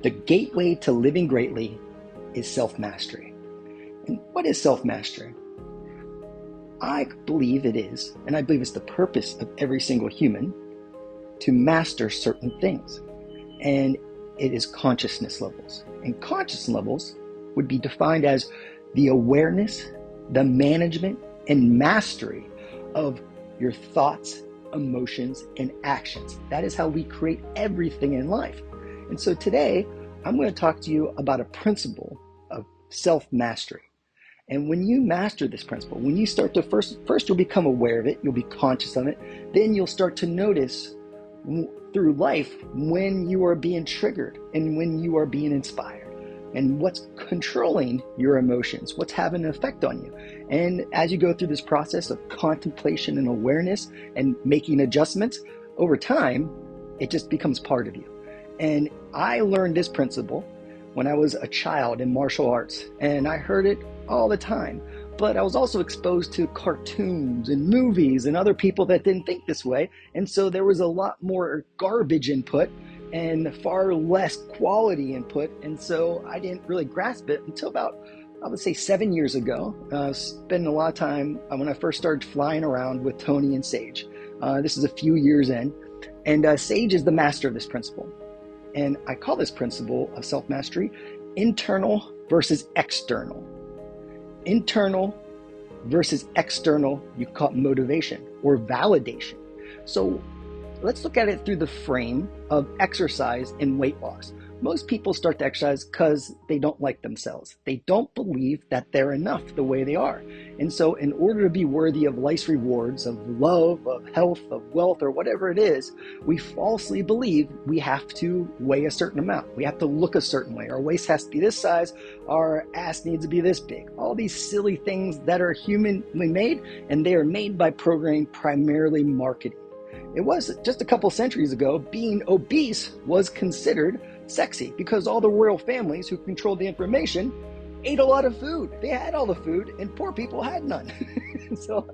The gateway to living greatly is self-mastery. And what is self-mastery? I believe it is, and I believe it's the purpose of every single human, to master certain things. And it is consciousness levels. And consciousness levels would be defined as the awareness, the management, and mastery of your thoughts, emotions, and actions. That is how we create everything in life. And so today, I'm going to talk to you about a principle of self-mastery. And when you master this principle, when you start to first you'll become aware of it, you'll be conscious of it, then you'll start to notice through life when you are being triggered and when you are being inspired and what's controlling your emotions, what's having an effect on you. And as you go through this process of contemplation and awareness and making adjustments, over time, it just becomes part of you. And I learned this principle when I was a child in martial arts, and I heard it all the time. But I was also exposed to cartoons and movies and other people that didn't think this way. And so there was a lot more garbage input and far less quality input. And so I didn't really grasp it until about, I would say 7 years ago. Spending a lot of time when I first started flying around with Tony and Sage. This is a few years in. And Sage is the master of this principle. And I call this principle of self-mastery internal versus external. Internal versus external, you call it motivation or validation. So let's look at it through the frame of exercise and weight loss. Most people start to exercise because they don't like themselves. They don't believe that they're enough the way they are. And so in order to be worthy of life's rewards, of love, of health, of wealth, or whatever it is, we falsely believe we have to weigh a certain amount. We have to look a certain way. Our waist has to be this size. Our ass needs to be this big. All these silly things that are humanly made, and they are made by programming, primarily marketing. It was just a couple centuries ago, being obese was considered sexy because all the royal families who controlled the information ate a lot of food. They had all the food and poor people had none. So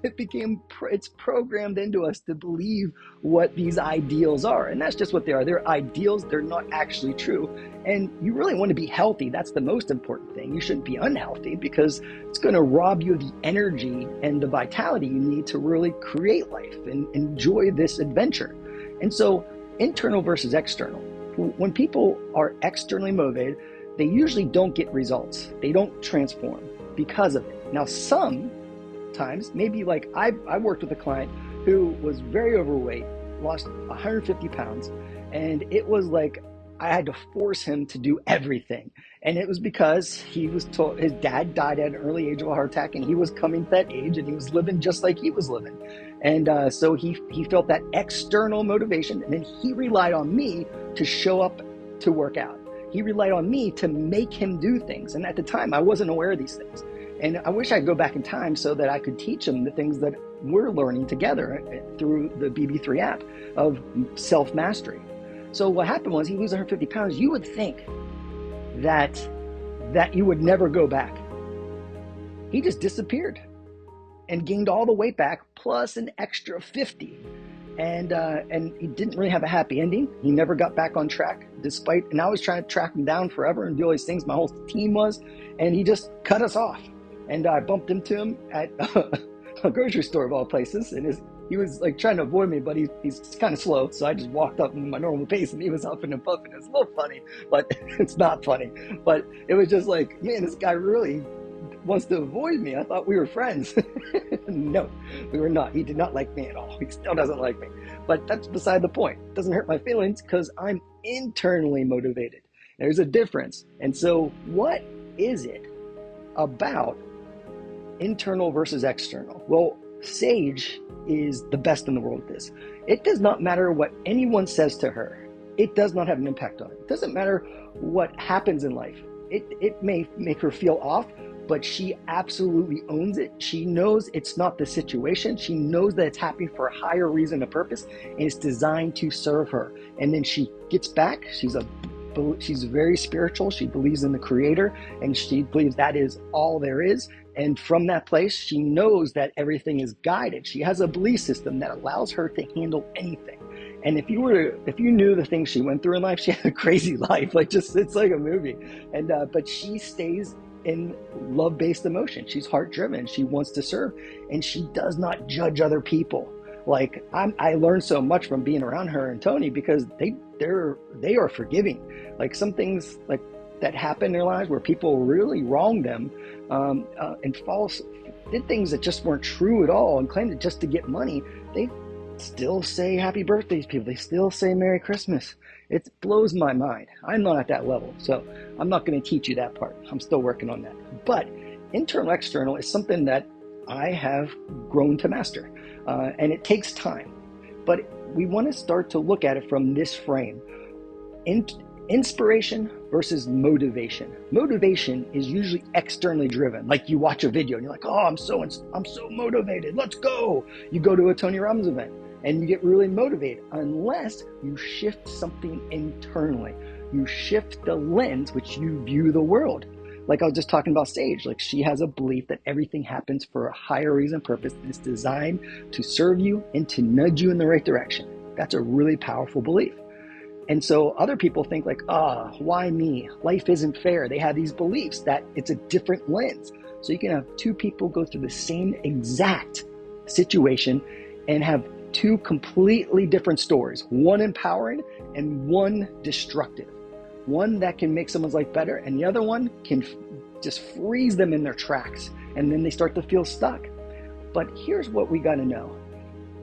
it's programmed into us to believe what these ideals are. And that's just what they are. They're ideals. They're not actually true. And you really want to be healthy. That's the most important thing. You shouldn't be unhealthy because it's going to rob you of the energy and the vitality you need to really create life and enjoy this adventure. And so internal versus external. When people are externally motivated, they usually don't get results. They don't transform because of it. Now, sometimes, maybe like I worked with a client who was very overweight, lost 150 pounds, and it was like I had to force him to do everything. And it was because he was told his dad died at an early age of a heart attack, and he was coming to that age, and he was living just like he was living. And so he felt that external motivation, and then he relied on me to show up to work out. He relied on me to make him do things. And at the time, I wasn't aware of these things. And I wish I could go back in time so that I could teach him the things that we're learning together through the BB3 app of self-mastery. So what happened was he was 150 pounds. You would think that you would never go back. He just disappeared and gained all the weight back plus an extra 50. And he didn't really have a happy ending. He never got back on track and I was trying to track him down forever and do all these things. My whole team was, and he just cut us off. And I bumped into him at a grocery store of all places. And he was like trying to avoid me, but he's kind of slow. So I just walked up in my normal pace and he was huffing and puffing. It was a little funny, but it's not funny. But it was just like, man, this guy really wants to avoid me. I thought we were friends. No, we were not. He did not like me at all. He still doesn't like me. But that's beside the point. It doesn't hurt my feelings because I'm internally motivated. There's a difference. And so what is it about internal versus external? Well, Sage is the best in the world at this. It does not matter what anyone says to her. It does not have an impact on it. It doesn't matter what happens in life. It may make her feel off, but she absolutely owns it. She knows it's not the situation. She knows that it's happening for a higher reason, a purpose, and it's designed to serve her. And then she gets back. She's very spiritual. She believes in the creator, and she believes that is all there is. And from that place, she knows that everything is guided. She has a belief system that allows her to handle anything. And if you knew the things she went through in life, she had a crazy life. Like, just, it's like a movie. And but she stays in love-based emotion. She's heart-driven. She wants to serve, and she does not judge other people. Like, I learned so much from being around her and Tony, because they are forgiving. Like, some things like that happen in their lives where people really wronged them, and did things that just weren't true at all and claimed it just to get money. They still say happy birthdays to people. They still say Merry Christmas. It blows my mind. I'm not at that level, so I'm not going to teach you that part. I'm still working on that. But internal, external is something that I have grown to master, and it takes time. But we want to start to look at it from this frame. Inspiration versus motivation. Motivation is usually externally driven. Like, you watch a video and you're like, oh, I'm so motivated. Let's go. You go to a Tony Robbins event and you get really motivated, unless you shift something internally. You shift the lens which you view the world. Like I was just talking about Sage, like, she has a belief that everything happens for a higher reason, purpose, and it's designed to serve you and to nudge you in the right direction. That's a really powerful belief. And so other people think like, why me? Life isn't fair. They have these beliefs that it's a different lens. So you can have two people go through the same exact situation and have two completely different stories, one empowering and one destructive. One that can make someone's life better, and the other one can just freeze them in their tracks, and then they start to feel stuck. But here's what we got to know.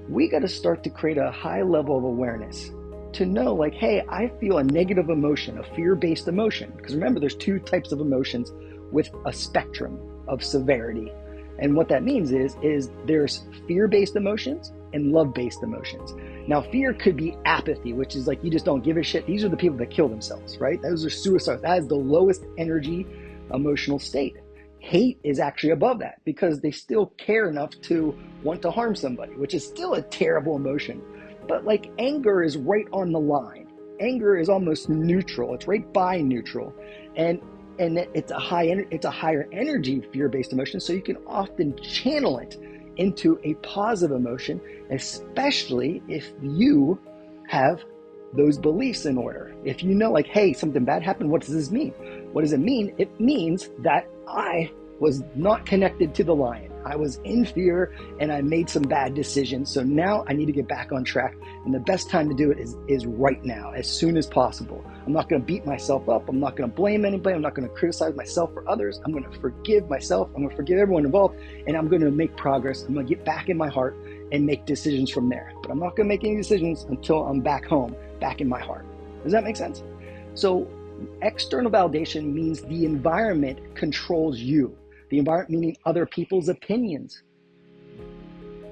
We got to start to create a high level of awareness to know, like, hey, I feel a negative emotion, a fear-based emotion. Because remember, there's two types of emotions with a spectrum of severity. And what that means is there's fear-based emotions and love-based emotions. Now, fear could be apathy, which is like, you just don't give a shit. These are the people that kill themselves, right? Those are suicides. That is the lowest energy emotional state. Hate is actually above that, because they still care enough to want to harm somebody, which is still a terrible emotion. But like, anger is right on the line. Anger is almost neutral. It's right by neutral. And it's a higher energy fear-based emotion, so you can often channel it into a positive emotion, especially if you have those beliefs in order. If you know, like, hey, something bad happened, what does this mean? What does it mean? It means that I was not connected to the lion. I was in fear and I made some bad decisions. So now I need to get back on track. And the best time to do it is right now, as soon as possible. I'm not going to beat myself up. I'm not going to blame anybody. I'm not going to criticize myself or others. I'm going to forgive myself. I'm going to forgive everyone involved, and I'm going to make progress. I'm going to get back in my heart and make decisions from there. But I'm not going to make any decisions until I'm back home, back in my heart. Does that make sense? So external validation means the environment controls you. The environment meaning other people's opinions.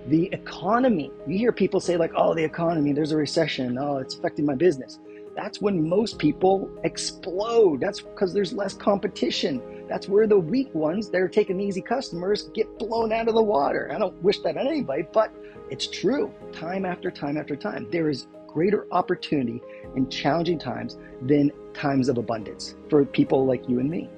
The economy. You hear people say like, oh, the economy, there's a recession. Oh, it's affecting my business. That's when most people explode. That's because there's less competition. That's where the weak ones that are taking the easy customers get blown out of the water. I don't wish that on anybody, but it's true. Time after time after time. There is greater opportunity in challenging times than times of abundance for people like you and me.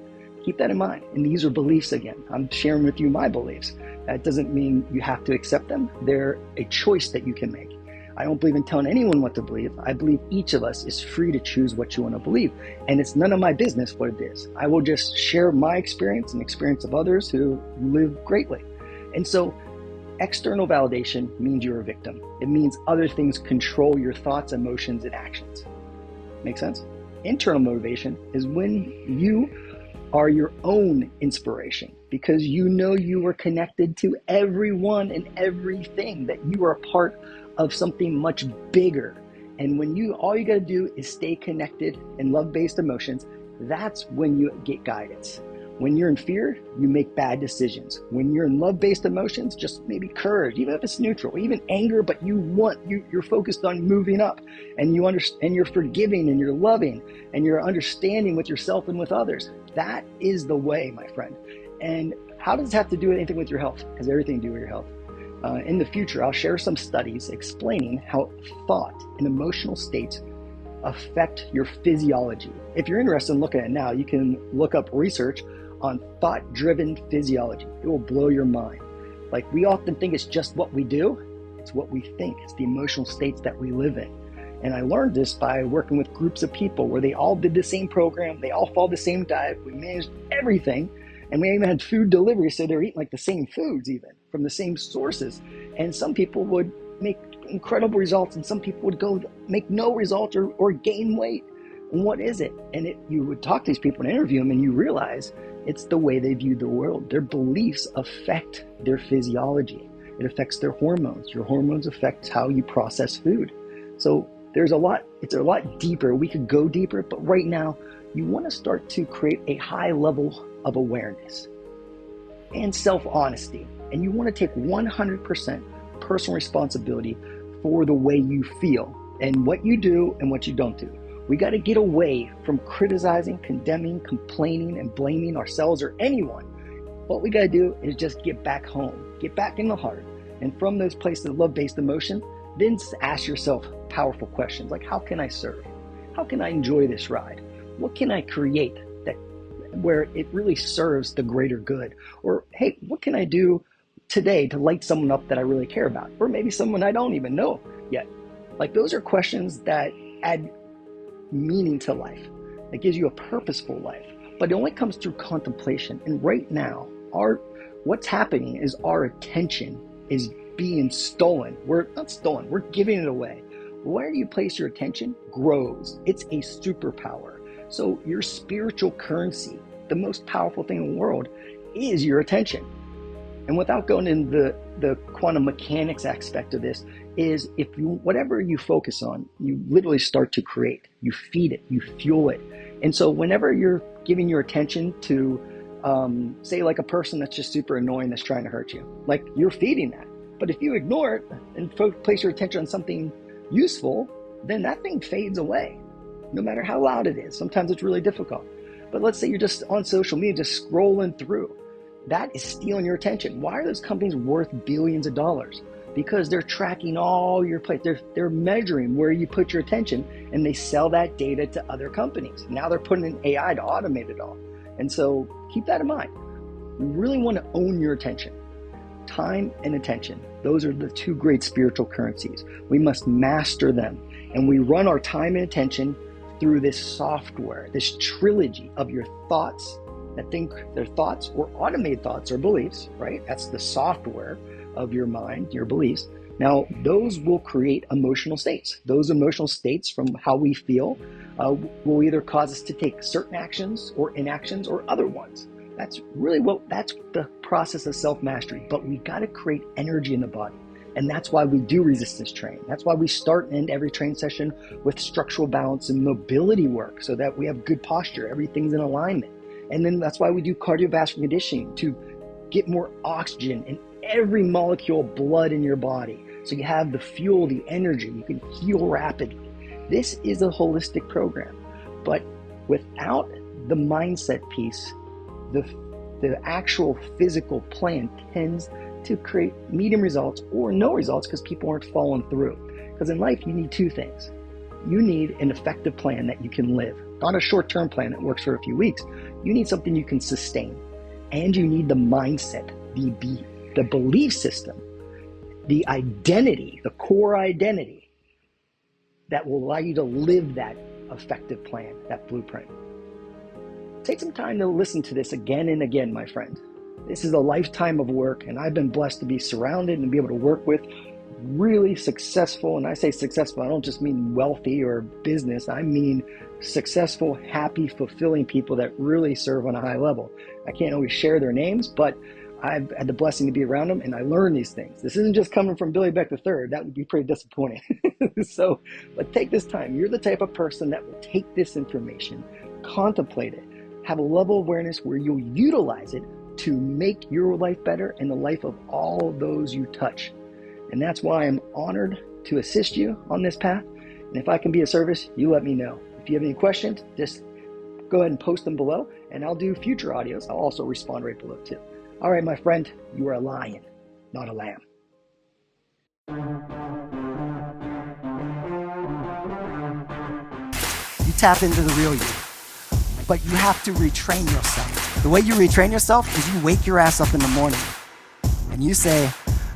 Keep that in mind. And these are beliefs again. I'm sharing with you my beliefs. That doesn't mean you have to accept them. They're a choice that you can make. I don't believe in telling anyone what to believe. I believe each of us is free to choose what you want to believe. And it's none of my business what it is. I will just share my experience and experience of others who live greatly. And so external validation means you're a victim. It means other things control your thoughts, emotions, and actions. Make sense? Internal motivation is when you are your own inspiration, because you know you are connected to everyone and everything, that you are a part of something much bigger. And when all you got to do is stay connected in love-based emotions, that's when you get guidance. When you're in fear, you make bad decisions. When you're in love-based emotions, just maybe courage, even if it's neutral, even anger, but you're focused on moving up, and you're forgiving and you're loving and you're understanding with yourself and with others. That is the way, my friend. And how does it have to do anything with your health? It has everything to do with your health. In the future, I'll share some studies explaining how thought and emotional states affect your physiology. If you're interested in looking at it now, you can look up research on thought-driven physiology. It will blow your mind. Like, we often think it's just what we do. It's what we think. It's the emotional states that we live in. And I learned this by working with groups of people where they all did the same program, they all followed the same diet, we managed everything, and we even had food delivery, so they're eating like the same foods even, from the same sources. And some people would make incredible results, and some people would go make no results or gain weight. And what is it? And you would talk to these people and interview them, and you realize it's the way they view the world. Their beliefs affect their physiology. It affects their hormones. Your hormones affect how you process food. So it's a lot deeper. We could go deeper, but right now you want to start to create a high level of awareness and self-honesty. And you want to take 100% personal responsibility for the way you feel and what you do and what you don't do. We got to get away from criticizing, condemning, complaining, and blaming ourselves or anyone. What we got to do is just get back home, get back in the heart. And from those places of love-based emotion, then ask yourself powerful questions like, how can I serve? How can I enjoy this ride? What can I create where it really serves the greater good? Or, hey, what can I do today to light someone up that I really care about? Or maybe someone I don't even know yet. Like, those are questions that add meaning to life. It gives you a purposeful life. But it only comes through contemplation. And right now, what's happening is our attention is being stolen. We're not stolen, we're giving it away. Where you place your attention grows. It's a superpower. So your spiritual currency, the most powerful thing in the world, is your attention. And without going into the quantum mechanics aspect of this, is whatever you focus on, you literally start to create. You feed it, you fuel it. And so whenever you're giving your attention to, say like a person that's just super annoying that's trying to hurt you, like, you're feeding that. But if you ignore it and place your attention on something useful, then that thing fades away, no matter how loud it is. Sometimes it's really difficult. But let's say you're just on social media, just scrolling through. That is stealing your attention. Why are those companies worth billions of dollars? Because they're tracking all your place. They're measuring where you put your attention, and they sell that data to other companies. Now they're putting in AI to automate it all. And so keep that in mind. You really want to own your attention. Time and attention. Those are the two great spiritual currencies. We must master them. And we run our time and attention through this software, this trilogy of your thoughts that think they're thoughts or automated thoughts or beliefs, right? That's the software of your mind, your beliefs. Now, those will create emotional states. Those emotional states, from how we feel, will either cause us to take certain actions or inactions or other ones. That's the process of self-mastery. But we got to create energy in the body. And that's why we do resistance training. That's why we start and end every training session with structural balance and mobility work, so that we have good posture, everything's in alignment. And then that's why we do cardiovascular conditioning, to get more oxygen in every molecule of blood in your body. So you have the fuel, the energy, you can heal rapidly. This is a holistic program. But without the mindset piece, the actual physical plan tends to create medium results or no results because people aren't following through. Because in life, you need two things. You need an effective plan that you can live, not a short-term plan that works for a few weeks. You need something you can sustain. And you need the mindset, the belief system, the identity, the core identity that will allow you to live that effective plan, that blueprint. Take some time to listen to this again and again, my friend. This is a lifetime of work, and I've been blessed to be surrounded and be able to work with really successful, and I say successful, I don't just mean wealthy or business, I mean successful, happy, fulfilling people that really serve on a high level. I can't always share their names, but I've had the blessing to be around them, and I learn these things. This isn't just coming from Billy Beck III. That would be pretty disappointing. But take this time. You're the type of person that will take this information, contemplate it, have a level of awareness where you'll utilize it to make your life better and the life of all those you touch. And that's why I'm honored to assist you on this path. And if I can be of service, you let me know. If you have any questions, just go ahead and post them below, and I'll do future audios. I'll also respond right below too. All right, my friend, you are a lion, not a lamb. You tap into the real you, but you have to retrain yourself. The way you retrain yourself is you wake your ass up in the morning and you say,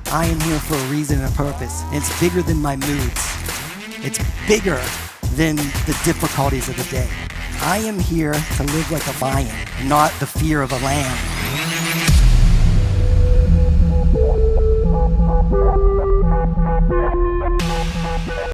I am here for a reason and a purpose, and it's bigger than my moods. It's bigger than the difficulties of the day. I am here to live like a lion, not the fear of a lamb.